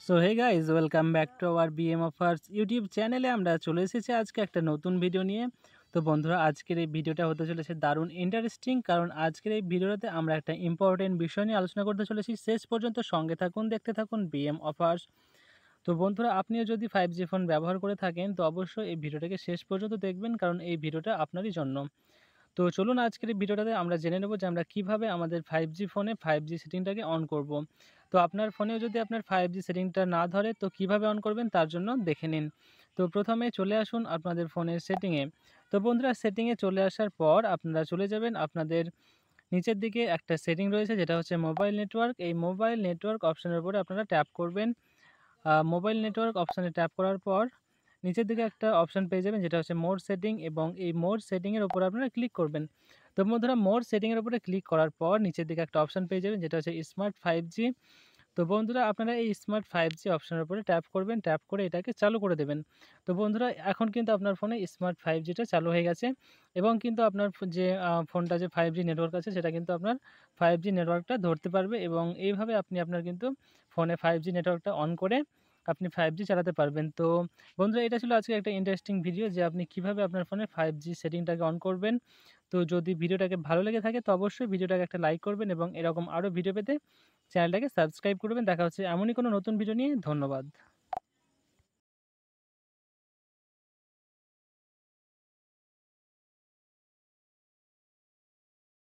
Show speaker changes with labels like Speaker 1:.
Speaker 1: So hey guys welcome back to our BM offers YouTube চ্যানেলে আমরা চলে এসেছি আজকে একটা নতুন ভিডিও নিয়ে। তো বন্ধুরা, আজকের এই ভিডিওটা হতে চলেছে দারুণ ইন্টারেস্টিং, কারণ আজকের এই ভিডিওতে আমরা একটা ইম্পর্টেন্ট বিষয় নিয়ে আলোচনা করতে চলেছি। শেষ পর্যন্ত সঙ্গে থাকুন, দেখতে থাকুন বিএম অফার্স। তো বন্ধুরা, আপনিও যদি 5G ফোন ব্যবহার করে থাকেন তো অবশ্যই এই ভিডিওটাকে শেষ পর্যন্ত দেখবেন, কারণ এই ভিডিওটা আপনারই জন্য। তো চলুন আজকের এই ভিডিওটাতে আমরা জেনে নেব যে আমরা কিভাবে আমাদের 5G ফোনে 5G সেটিংটাকে অন করব। তো আপনার ফোনেও যদি আপনার 5G সেটিংটা না ধরে তো কিভাবে অন করবেন তার জন্য দেখে নিন। তো প্রথমে চলে আসুন আপনাদের ফোনের সেটিংয়ে। তো বন্ধুরা, সেটিংয়ে চলে আসার পর আপনারা চলে যাবেন আপনাদের নিচের দিকে একটা সেটিং রয়েছে যেটা হচ্ছে মোবাইল নেটওয়ার্ক। এই মোবাইল নেটওয়ার্ক অপশনের উপরে আপনারা ট্যাপ করবেন। মোবাইল নেটওয়ার্ক অপশানে ট্যাপ করার পর নিচের দিকে একটা অপশান পেয়ে যাবেন যেটা হচ্ছে মোর সেটিং, এবং এই মোর সেটিংয়ের উপরে আপনারা ক্লিক করবেন। তো বন্ধুরা, মোর সেটিংয়ের উপরে ক্লিক করার পর নিচের দিকে একটা অপশান পেয়ে যাবেন যেটা হচ্ছে স্মার্ট 5G। তো বন্ধুরা, আপনারা এই স্মার্ট 5G অপশনের উপরে ট্যাপ করবেন, ট্যাপ করে এটাকে চালু করে দেবেন। তো বন্ধুরা, এখন কিন্তু আপনার ফোনে স্মার্ট 5Gটা চালু হয়ে গেছে, এবং কিন্তু আপনার যে ফোনটা যে 5G নেটওয়ার্ক আছে সেটা কিন্তু আপনার 5G নেটওয়ার্কটা ধরতে পারবে, এবং এইভাবে আপনি আপনার কিন্তু ফোনে 5G নেটওয়ার্কটা অন করে আপনি 5G চালাতে পারবেন। তো বন্ধুরা, এটা ছিল আজকে একটা ইন্টারেস্টিং ভিডিও যে আপনি কিভাবে আপনার ফোনে 5G সেটিংটাকে অন করবেন। তো যদি ভিডিওটাকে ভালো লেগে থাকে তো অবশ্যই ভিডিওটাকে একটা লাইক করবেন, এবং এরকম আরও ভিডিও পেতে চ্যানেলটাকে সাবস্ক্রাইব করবেন। দেখা হচ্ছে এমনই কোনো নতুন ভিডিও নিয়ে। ধন্যবাদ।